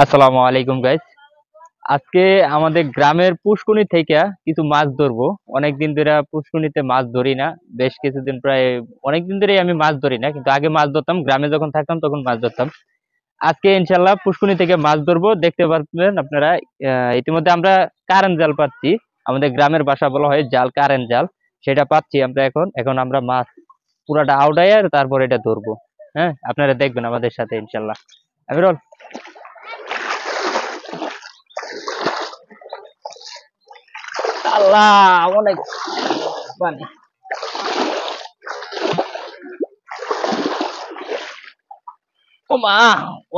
আসসালামু আলাইকুম গাইস। আজকে আমাদের গ্রামের পুষ্কুনি থেকে কিছু মাছ ধরবো। অনেকদিন ধরে পুষ্কুনিতে মাছ ধরি না। বেশ কিছুদিন, প্রায় অনেকদিন ধরেই আমি মাছ ধরি না, কিন্তু আগে মাছ ধরতাম, গ্রামে যখন থাকতাম তখন মাছ ধরতাম। আজকে ইনশাল্লাহ পুষ্কুনি থেকে মাছ ধরবো, দেখতে পারবেন আপনারা। ইতিমধ্যে আমরা কারেন্ট জাল পাচ্ছি। আমাদের গ্রামের ভাষা বলা হয় জাল, কারেন্ট জাল। সেটা পাচ্ছি আমরা এখন আমরা মাছ পুরাটা আউডাই আর তারপর এটা ধরবো। হ্যাঁ, আপনারা দেখবেন আমাদের সাথে ইনশাল্লাহ। আমিরুল, আল্লাহ, অনেক পানি। ও মা,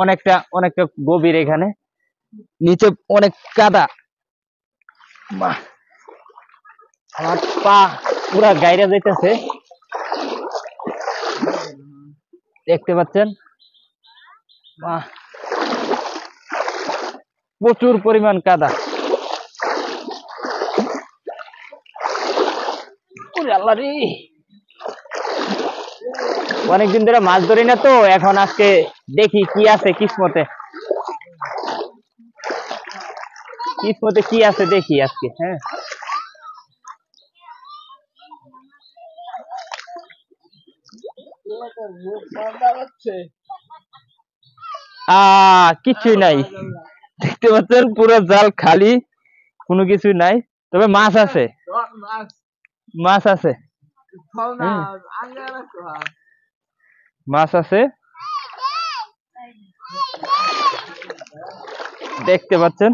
অনেকটা অনেকটা গভীর এখানে, নিচে অনেক কাদা। মা, আমার পা পুরা গাইরা যাইতেছে, দেখতে পাচ্ছেন। মা, প্রচুর পরিমাণ কাদা। ওরে আল্লাহ রে, অনেকদিন ধরে মাছ ধরি না তো, এখন আজকে দেখি কি আছে কিসমতে। কিসমতে কি আছে দেখি আজকে। হ্যাঁ, কিছুই নাই, দেখতে পাচ্ছেন পুরো জাল খালি, কোনো কিছুই নাই। তবে মাছ আছে, মাছ আছে। মাছ আছে, দেখতে পাচ্ছেন।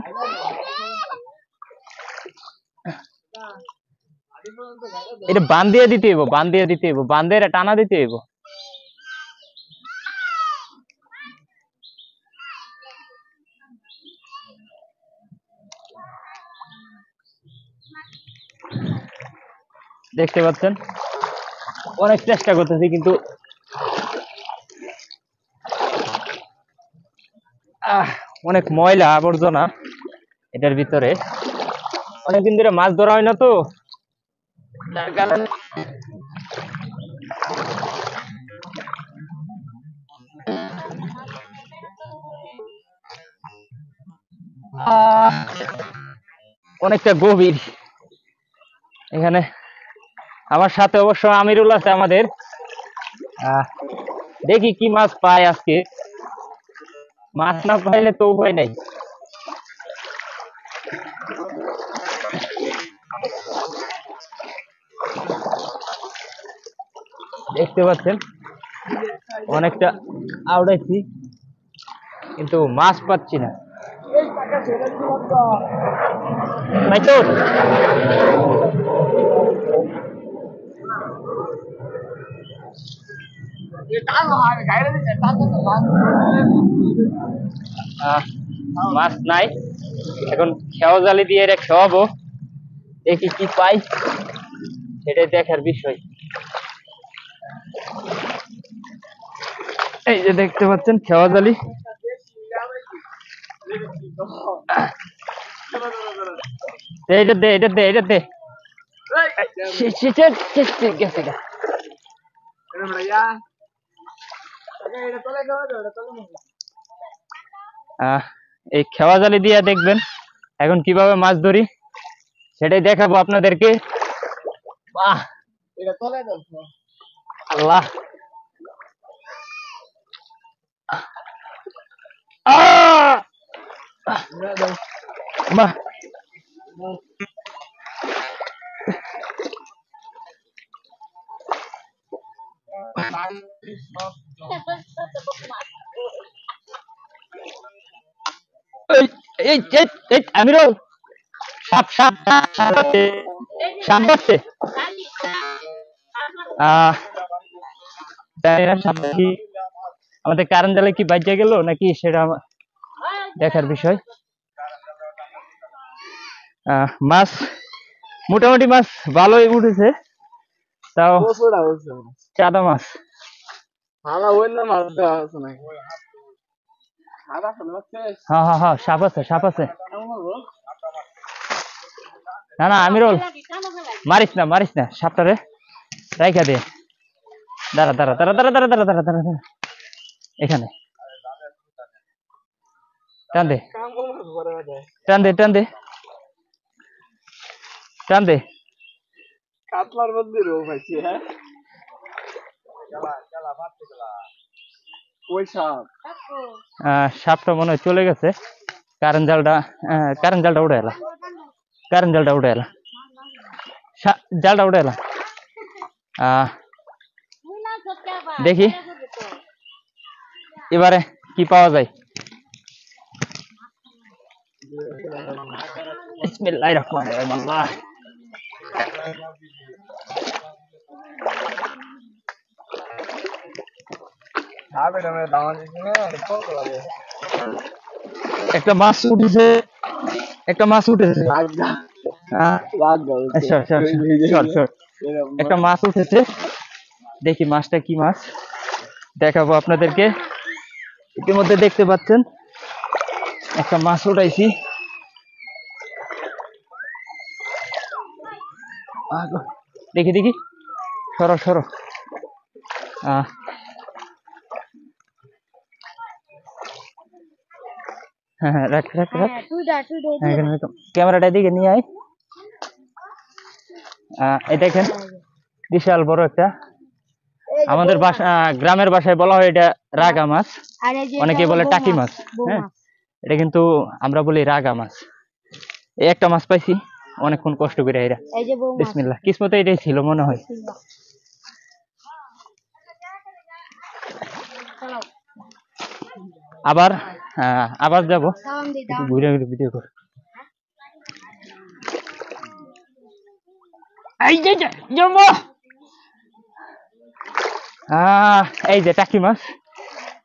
এটা বান দিয়ে দিতে হইব, বান দিয়ে দিতে হইব, বান দিয়ে টানা দিতে হইব। দেখতে পাচ্ছেন, অনেক চেষ্টা করতেছি কিন্তু অনেক ময়লা আবর্জনা এটার ভিতরে। অনেকদিন ধরে মাছ ধরা হয় না তো, যার কারণে অনেকটা গভীর এখানে। আমার সাথে অবশ্য আমিরুল আছে আমাদের। দেখি কি মাছ পাই আজকে। মাছ না পাইলে তো উপায় নাই। দেখতে পাচ্ছেন অনেকটা আউড়াইছি, কিন্তু মাছ পাচ্ছি না। তাই তো মাছ নাই, এখন খেওয়া জালি দিয়ে এটা খাওয়াবো, দেখি কি পাই, সেটাই দেখার বিষয়। এই যে দেখতে পাচ্ছেন খেওয়া জালি। এটা দে, এটা দে, এটা দে। গেছে গা। এই খেওয়া জালি দিয়ে দেখবেন এখন কিভাবে মাছ ধরি, সেটাই দেখাবো আপনাদেরকে। আল্লাহ, মা, আমিরুল, সাপ সাপ সাপ আছে, সাপ আছে। জানি না সাপ কি আমাদের কারেন্ট জালে কি বাজে গেল নাকি, সেটা দেখার বিষয়। মাছ মোটামুটি মাছ ভালোই উঠেছে, তাও চাঁদা মাছ। হ্যাঁ হ্যাঁ হ্যাঁ, সাপ আছে, সাপ আছে। না না আমিরুল, মারিস না, মারিস না সাপটারে, রাইখা দে। দাঁড়া দাঁড়া দাঁড়া দাঁড়া দাঁড়া দাঁড়া দাঁড়া দাঁড়া দাঁড়া, এখানে টান দে টান দে টান দে টান দে কাতলার মধ্যে রোগ হয়েছে হ্যাঁ ওই সাপ সাপটা মনে হয় চলে গেছে কারেন্ট জালটা উঠে এলা কারেন্ট জালটা উঠে এলা জালটা উঠে এলা দেখি এবারে কি পাওয়া যায় বিসমিল্লাহির রহমানির রহিম আল্লাহ একটা মাছ উঠেছে একটা মাছ উঠেছে একটা মাছ উঠেছে দেখি মাছটা কি মাছ দেখাবো আপনাদেরকে ইতিমধ্যে দেখতে পাচ্ছেন একটা মাছ উঠাইছি দেখি দেখি সরো সরো হ্যাঁ রাখ রাখ রাখ ক্যামেরাটা দিকে নিয়ে আয় এই দেখেন বিশাল বড় একটা আমাদের বাসা গ্রামের ভাষায় বলা হয় এটা রাগা মাছ অনেকে বলে টাকি মাছ হ্যাঁ এটা কিন্তু আমরা বলি রাগা মাছ এই একটা মাছ পাইছি অনেকক্ষণ কষ্ট করে এরা বিসমিল্লাহ কিসমতে এটাই ছিল মনে হয় আবার আবার যাবো ঘুরে ঘুরে ভিডিও কর এই যে টাকি মাছ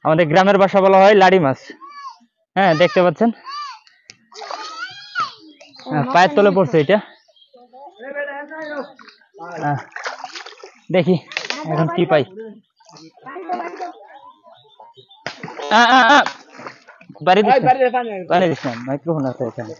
আমাদের গ্রামের ভাষা বলা হয় লাড়ি মাছ হ্যাঁ দেখতে পাচ্ছেন পায়ের তলে পড়ছে এটা দেখি এখন কি পাই বাড়ি দিস না মাইক্রোফোন আছে এখানে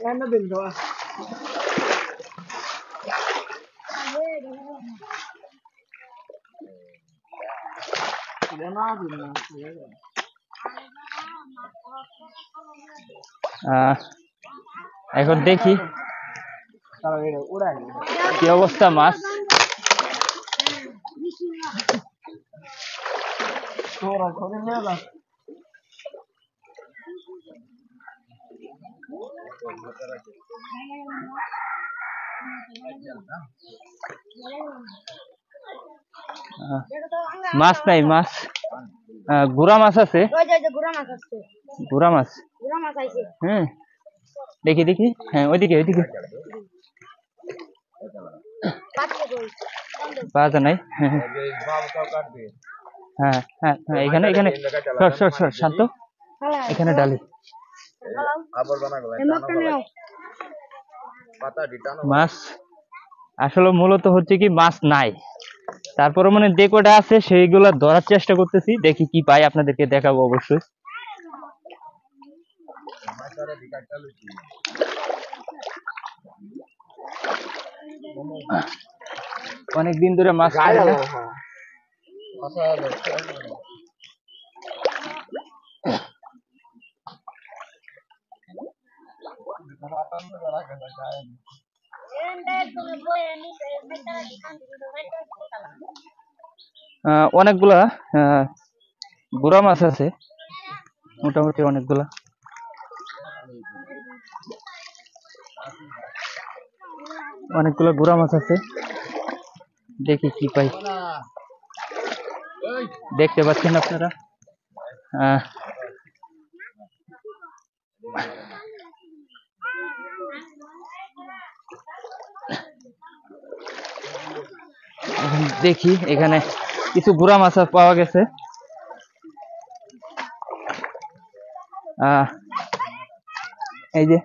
এখন দেখি কি অবস্থা মাছ মাছ নাই মাছ গুড়া মাছ আছে গুড়া মাছ হ্যাঁ দেখি দেখি হ্যাঁ ওইদিকে ওইদিকে পাওয়া নাই হ্যাঁ হ্যাঁ হ্যাঁ এখানে এখানে শান্ত এখানে ডালি মাছ আসলে মূলত হচ্ছে কি মাছ নাই তারপরে মানে যে কটা আছে সেইগুলা ধরার চেষ্টা করতেছি দেখি কি পাই আপনাদেরকে দেখাবো অবশ্যই অনেকদিন ধরে মাছ খাই না অনেকগুলা গুড়া মাছ আছে মোটামুটি অনেকগুলা গুড়া মাছ আছে দেখি কি পাই দেখতে পাচ্ছেন আপনারা দেখি এখানে কিছু গুড়া মাছ পাওয়া গেছে এই যে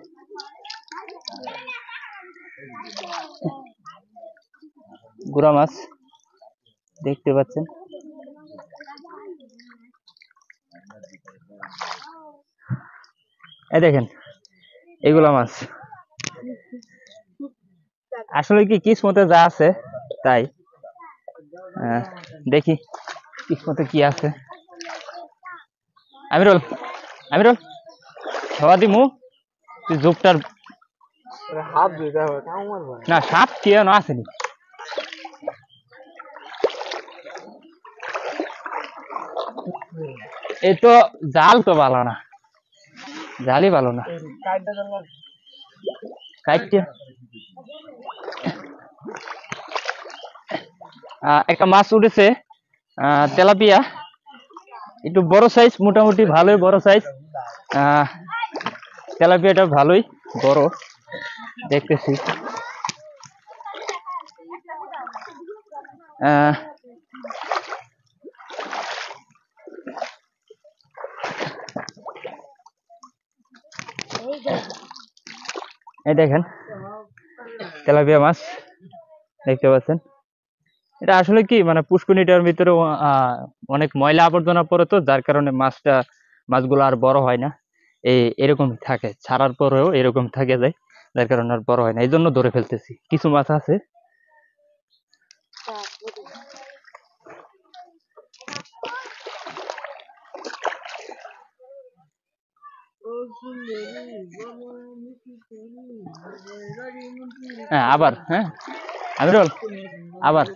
গুড়া মাছ দেখতে পাচ্ছেন এই দেখেন এগুলা মাছ আসলে কি কিসমতে যা আছে তাই দেখি কিসমতে কি আছে আমিরুল আমিরুল হওয়া দিমু তুই জোকটার হাত ধুইতে হবে কাম মারবো না সাপ কি না আসেনি এই তো জাল তো ভালো না জালই ভালো না কাইটা দরকার কাইটে একটা মাছ উঠেছে তেলাপিয়া একটু বড় সাইজ মোটামুটি ভালোই বড় সাইজ তেলাপিয়াটা ভালোই বড় দেখতেছি এই দেখেন তেলাপিয়া মাছ দেখতে পাচ্ছেন এটা আসলে কি মানে পুষ্করিটার ভিতরে অনেক ময়লা আবর্জনা পড়ে তো যার কারণে মাছগুলো আর বড় হয় না এরকম থাকে ছাড়ার পরেও এরকম থাকে যায় যার কারণে আর বড় হয় না এই জন্য ধরে ফেলতেছি কিছু মাছ আছে হ্যাঁ আবার হ্যাঁ আমিরুল আবার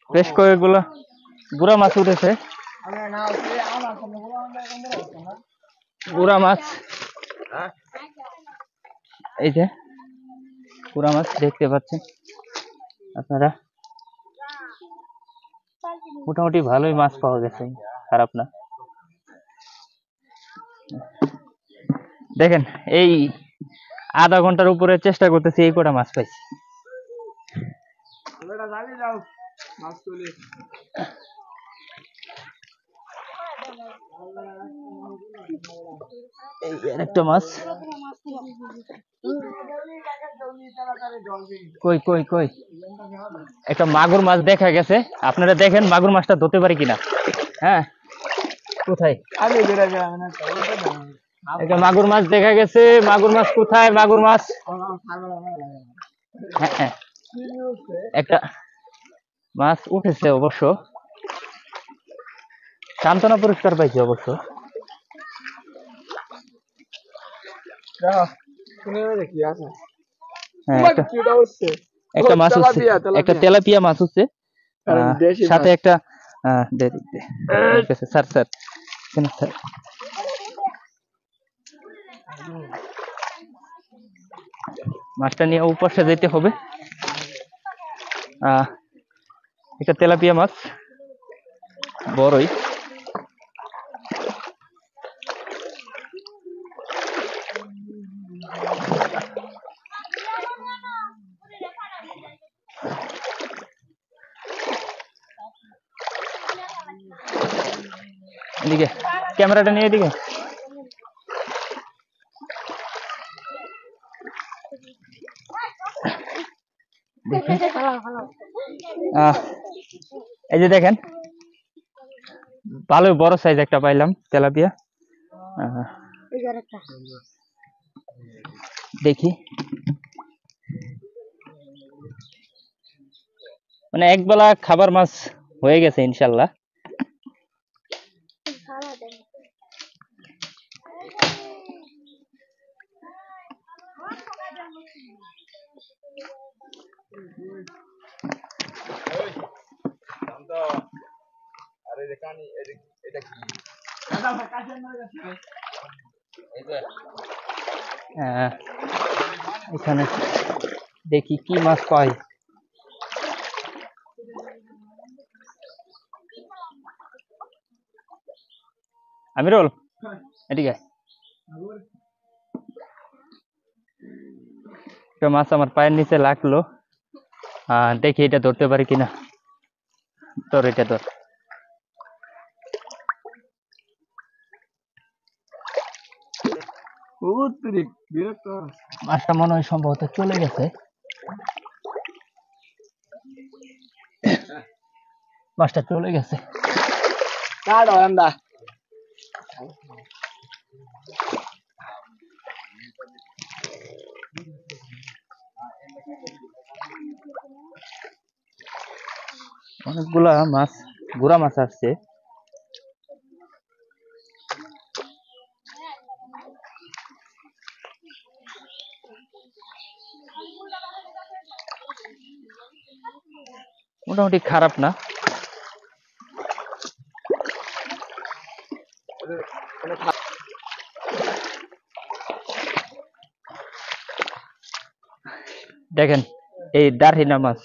বেশ কয়েকগুলো গুড়া মাছ উঠেছে গুড়া মাছ এই যে গুড়া মাছ দেখতে পাচ্ছেন আপনারা মোটামুটি ভালোই মাছ পাওয়া গেছে খারাপ না দেখেন এই আধা ঘন্টার উপরে চেষ্টা করতেছি এই কটা মাছ পাইছি এই একটা মাছ কই কই কই একটা মাগুর মাছ দেখা গেছে আপনারা দেখেন মাগুর মাছটা ধরতে পারি কিনা হ্যাঁ কোথায় একটা মাগুর মাছ দেখা গেছে মাগুর মাছ কোথায় মাগুর মাছ হ্যাঁ একটা মাছ উঠেছে অবশ্য সান্তনা পুরস্কার পাইছে অবশ্য একটা মাছ হচ্ছে একটা তেলাপিয়া মাছ হচ্ছে সাথে একটা স্যার স্যার স্যার মাছটা নিয়ে উপাসে যেতে হবে একটা তেলাপিয়া মাছ বড়ই এদিকে ক্যামেরাটা নিয়ে এদিকে এই যে দেখেন ভালো বড় সাইজ একটা পাইলাম তেলাপিয়া দেখি মানে একবেলা খাবার মাছ হয়ে গেছে ইনশাল্লাহ এখানে দেখি কি মাছ পাই আমিরুল এদিকে একটা মাছ আমার পায়ের নিচে লাগলো দেখি এটা ধরতে পারি কিনা তোর এটা ধর মাছটা মনে হয় সম্ভবত চলে গেছে মাছটা চলে গেছে অনেকগুলা মাছ, গুড়া মাছ আসছে। মোটামুটি খারাপ না। দেখেন এই দারহিনা মাছ,